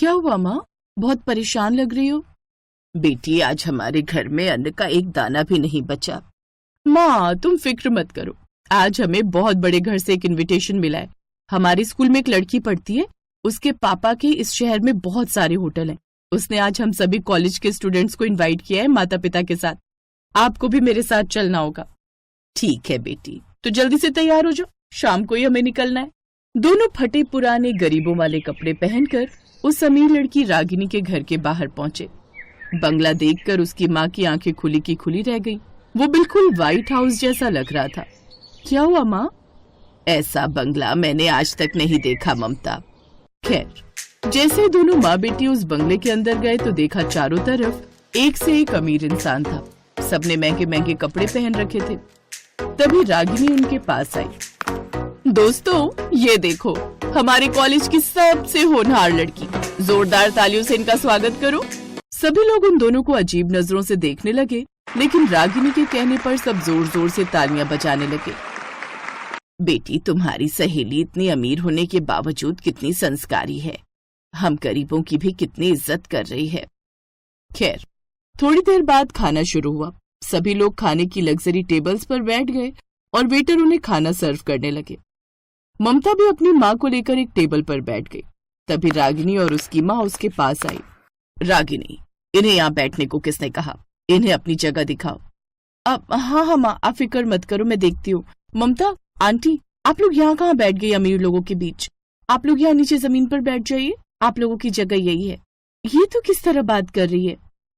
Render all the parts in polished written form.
क्या हुआ माँ, बहुत परेशान लग रही हो? बेटी, आज हमारे घर में अन्न का एक दाना भी नहीं बचा। माँ तुम फिक्र मत करो, आज हमें बहुत बड़े घर से एक इनविटेशन मिला है। हमारे स्कूल में एक लड़की पढ़ती है, उसके पापा के इस शहर में बहुत सारे होटल हैं। उसने आज हम सभी कॉलेज के स्टूडेंट्स को इनवाइट किया है माता पिता के साथ। आपको भी मेरे साथ चलना होगा। ठीक है बेटी, तो जल्दी से तैयार हो जाओ, शाम को ही हमें निकलना है। दोनों फटे पुराने गरीबों वाले कपड़े पहनकर उस अमीर लड़की रागिनी के घर के बाहर पहुंचे। बंगला देखकर उसकी माँ की आंखें खुली की खुली रह गई। वो बिल्कुल व्हाइट हाउस जैसा लग रहा था। क्या हुआ माँ? ऐसा बंगला मैंने आज तक नहीं देखा ममता। खैर, जैसे दोनों माँ बेटी उस बंगले के अंदर गए तो देखा चारों तरफ एक से एक अमीर इंसान था। सबने महंगे महंगे कपड़े पहन रखे थे। तभी रागिनी उनके पास आई। दोस्तों, ये देखो, हमारे कॉलेज की सबसे होनहार लड़की। जोरदार तालियों से इनका स्वागत करो। सभी लोग उन दोनों को अजीब नजरों से देखने लगे, लेकिन रागिनी के कहने पर सब जोर जोर से तालियां बजाने लगे। बेटी, तुम्हारी सहेली इतनी अमीर होने के बावजूद कितनी संस्कारी है। हम गरीबों की भी कितनी इज्जत कर रही है। खैर, थोड़ी देर बाद खाना शुरू हुआ। सभी लोग खाने की लग्जरी टेबल्स पर बैठ गए और वेटर उन्हें खाना सर्व करने लगे। ममता भी अपनी माँ को लेकर एक टेबल पर बैठ गई। तभी रागिनी और उसकी माँ उसके पास आई। रागिनी, इन्हें यहाँ बैठने को किसने कहा? इन्हें अपनी जगह दिखाओ। अब हाँ माँ, आप फिक्र मत करो, मैं देखती हूँ। ममता, आंटी, आप लोग यहाँ कहाँ बैठ गए अमीर लोगों के बीच? आप लोग यहाँ नीचे जमीन पर बैठ जाइए, आप लोगों की जगह यही है। ये तो किस तरह बात कर रही है?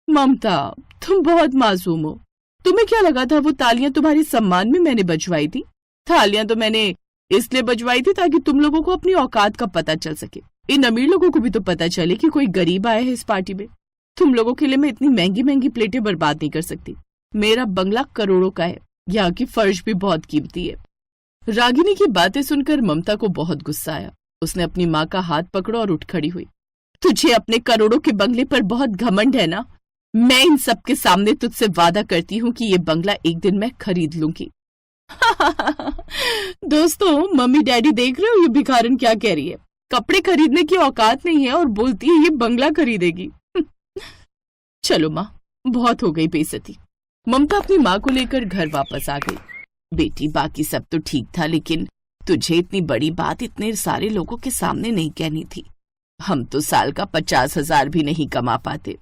ममता, तुम बहुत मासूम हो। तुम्हें क्या लगा था वो तालियां तुम्हारे सम्मान में मैंने बजवाई थी? तालियां तो मैंने इसलिए बजवाई थी ताकि तुम लोगों को अपनी औकात का पता चल सके। इन अमीर लोगों को भी तो पता चले कि कोई गरीब आया है इस पार्टी में। तुम लोगों के लिए मैं इतनी महंगी महंगी प्लेटें बर्बाद नहीं कर सकती। मेरा बंगला करोड़ों का है, यहाँ की फर्श भी बहुत कीमती है। रागिनी की बातें सुनकर ममता को बहुत गुस्सा आया। उसने अपनी माँ का हाथ पकड़ा और उठ खड़ी हुई। तुझे अपने करोड़ों के बंगले पर बहुत घमंड है ना? मैं इन सब के सामने तुझसे वादा करती हूँ कि ये बंगला एक दिन मैं खरीद लूंगी। दोस्तों, मम्मी डैडी देख रहे हो ये भिखारन क्या कह रही है? कपड़े खरीदने की औकात नहीं है और बोलती है ये बंगला खरीदेगी। चलो माँ, बहुत हो गई बेइज्जती। ममता अपनी माँ को लेकर घर वापस आ गई। बेटी, बाकी सब तो ठीक था, लेकिन तुझे इतनी बड़ी बात इतने सारे लोगों के सामने नहीं कहनी थी। हम तो साल का 50,000 भी नहीं कमा पाते।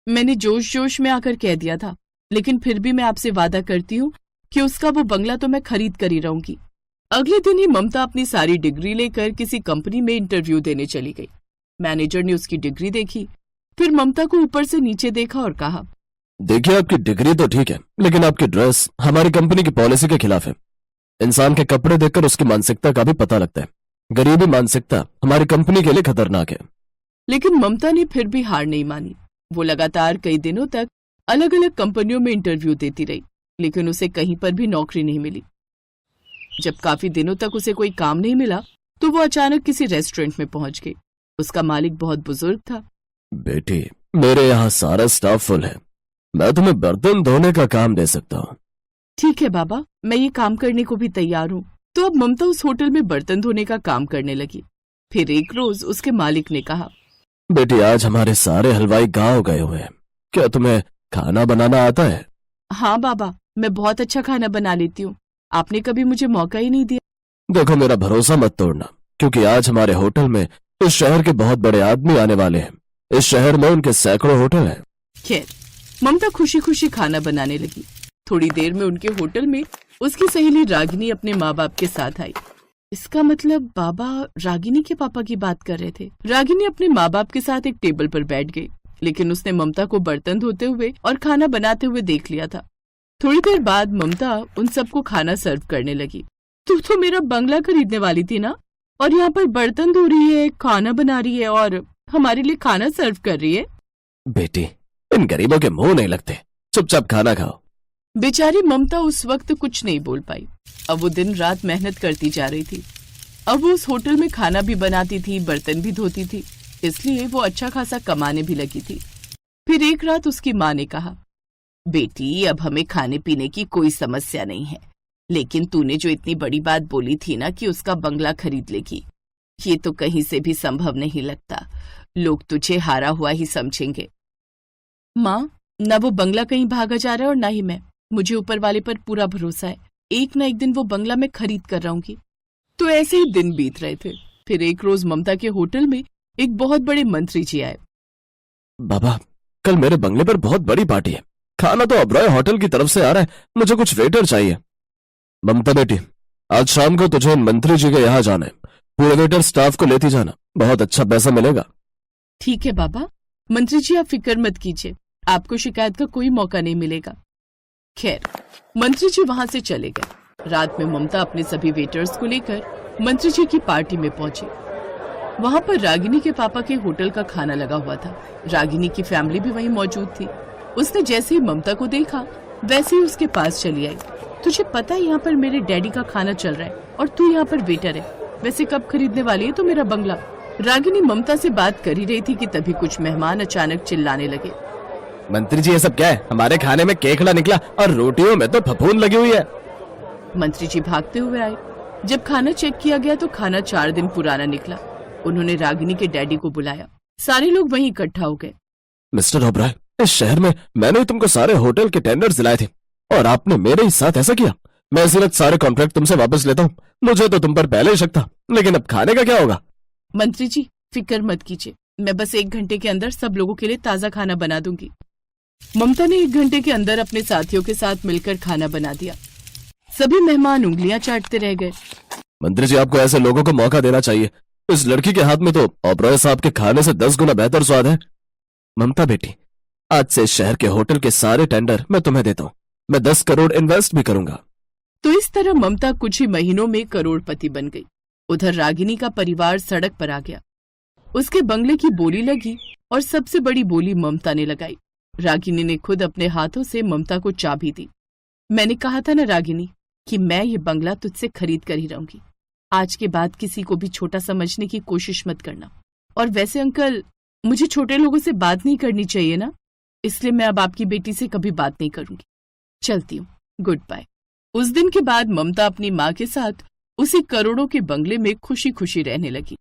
मैंने जोश जोश में आकर कह दिया था, लेकिन फिर भी मैं आपसे वादा करती हूँ कि उसका वो बंगला तो मैं खरीद कर ही रहूंगी। अगले दिन ही ममता अपनी सारी डिग्री लेकर किसी कंपनी में इंटरव्यू देने चली गई। मैनेजर ने उसकी डिग्री देखी, फिर ममता को ऊपर से नीचे देखा और कहा, देखिए, आपकी डिग्री तो ठीक है, लेकिन आपकी ड्रेस हमारी कंपनी की पॉलिसी के खिलाफ है। इंसान के कपड़े देखकर उसकी मानसिकता का भी पता लगता है। गरीबी मानसिकता हमारी कंपनी के लिए खतरनाक है। लेकिन ममता ने फिर भी हार नहीं मानी। वो लगातार कई दिनों तक अलग अलग कंपनियों में इंटरव्यू देती रही, लेकिन उसे कहीं पर भी नौकरी नहीं मिली। जब काफी दिनों तक उसे कोई काम नहीं मिला तो वो अचानक किसी रेस्टोरेंट में पहुंच गई। उसका मालिक बहुत बुजुर्ग था। बेटी, मेरे यहाँ सारा स्टाफ फुल है, मैं तुम्हें बर्तन धोने का काम दे सकता हूँ। ठीक है बाबा, मैं ये काम करने को भी तैयार हूँ। तो अब ममता उस होटल में बर्तन धोने का काम करने लगी। फिर एक रोज उसके मालिक ने कहा, बेटी, आज हमारे सारे हलवाई गांव गए हुए हैं, क्या तुम्हें खाना बनाना आता है? हाँ बाबा, मैं बहुत अच्छा खाना बना लेती हूँ, आपने कभी मुझे मौका ही नहीं दिया। देखो, मेरा भरोसा मत तोड़ना, क्योंकि आज हमारे होटल में इस शहर के बहुत बड़े आदमी आने वाले हैं। इस शहर में उनके सैकड़ों होटल हैं। खैर, ममता खुशी खुशी खाना बनाने लगी। थोड़ी देर में उनके होटल में उसकी सहेली रागिनी अपने माँ बाप के साथ आई। इसका मतलब बाबा रागिनी के पापा की बात कर रहे थे। रागिनी अपने माँ बाप के साथ एक टेबल पर बैठ गई, लेकिन उसने ममता को बर्तन धोते हुए और खाना बनाते हुए देख लिया था। थोड़ी देर बाद ममता उन सबको खाना सर्व करने लगी। तू तो मेरा बंगला खरीदने वाली थी ना, और यहाँ पर बर्तन धो रही है, खाना बना रही है और हमारे लिए खाना सर्व कर रही है। बेटी, इन गरीबों के मुंह नहीं लगते, चुपचाप खाना खाओ। बेचारी ममता उस वक्त कुछ नहीं बोल पाई। अब वो दिन रात मेहनत करती जा रही थी। अब वो उस होटल में खाना भी बनाती थी, बर्तन भी धोती थी, इसलिए वो अच्छा खासा कमाने भी लगी थी। फिर एक रात उसकी माँ ने कहा, बेटी, अब हमें खाने पीने की कोई समस्या नहीं है, लेकिन तूने जो इतनी बड़ी बात बोली थी ना कि उसका बंगला खरीद लेगी, ये तो कहीं से भी संभव नहीं लगता। लोग तुझे हारा हुआ ही समझेंगे। माँ, न वो बंगला कहीं भागा जा रहा है और ना ही मैं। मुझे ऊपर वाले पर पूरा भरोसा है, एक ना एक दिन वो बंगला मैं खरीद कर रहूंगी। तो ऐसे ही दिन बीत रहे थे। फिर एक रोज ममता के होटल में एक बहुत बड़े मंत्री जी आए। बाबा, कल मेरे बंगले पर बहुत बड़ी पार्टी है। खाना तो ओबरॉय होटल की तरफ से आ रहा है, मुझे कुछ वेटर चाहिए। ममता बेटी, आज शाम को तुझे मंत्री जी के यहाँ जाना है। पूरे वेटर स्टाफ को लेती जाना, बहुत अच्छा पैसा मिलेगा। ठीक है बाबा, मंत्री जी आप फिक्र मत कीजिए, आपको शिकायत का कोई मौका नहीं मिलेगा। खैर, मंत्री जी वहां से चले गए। रात में ममता अपने सभी वेटर्स को लेकर मंत्री जी की पार्टी में पहुंची। वहां पर रागिनी के पापा के होटल का खाना लगा हुआ था। रागिनी की फैमिली भी वहीं मौजूद थी। उसने जैसे ही ममता को देखा वैसे ही उसके पास चली आई। तुझे पता है यहाँ पर मेरे डैडी का खाना चल रहा है और तू यहाँ पर वेटर है। वैसे कब खरीदने वाली है तो मेरा बंगला? रागिनी ममता से बात कर ही रही थी कि तभी कुछ मेहमान अचानक चिल्लाने लगे। मंत्री जी, ये सब क्या है? हमारे खाने में केकड़ा निकला और रोटियों में तो फफूंद लगी हुई है। मंत्री जी भागते हुए आए। जब खाना चेक किया गया तो खाना 4 दिन पुराना निकला। उन्होंने रागिनी के डैडी को बुलाया। सारे लोग वहीं इकट्ठा हो गए। मिस्टर ओबराय, इस शहर में मैंने ही तुमको सारे होटल के टेंडर्स दिलाए थे और आपने मेरे ही साथ ऐसा किया। मैं इसी वक्त सारे कॉन्ट्रैक्ट तुमसे वापस लेता हूँ। मुझे तो तुम पर पहले ही शक था, लेकिन अब खाने का क्या होगा? मंत्री जी फिक्र मत कीजिए, मैं बस 1 घंटे के अंदर सब लोगों के लिए ताजा खाना बना दूंगी। ममता ने 1 घंटे के अंदर अपने साथियों के साथ मिलकर खाना बना दिया। सभी मेहमान उंगलियां चाटते रह गए। मंत्री जी, आपको ऐसे लोगों को मौका देना चाहिए। इस लड़की के हाथ में तो ओबराय साहब के खाने से 10 गुना बेहतर स्वाद है। ममता बेटी, आज से इस शहर के होटल के सारे टेंडर मैं तुम्हें देता हूँ। मैं 10 करोड़ इन्वेस्ट भी करूंगा। तो इस तरह ममता कुछ ही महीनों में करोड़पति बन गई। उधर रागिनी का परिवार सड़क पर आ गया। उसके बंगले की बोली लगी और सबसे बड़ी बोली ममता ने लगाई। रागिनी ने खुद अपने हाथों से ममता को चाबी दी। मैंने कहा था ना रागिनी कि मैं ये बंगला तुझसे खरीद कर ही रहूंगी। आज के बाद किसी को भी छोटा समझने की कोशिश मत करना। और वैसे अंकल, मुझे छोटे लोगों से बात नहीं करनी चाहिए ना, इसलिए मैं अब आपकी बेटी से कभी बात नहीं करूंगी। चलती हूँ, गुड बाय। उस दिन के बाद ममता अपनी माँ के साथ उसी करोड़ों के बंगले में खुशी खुशी रहने लगी।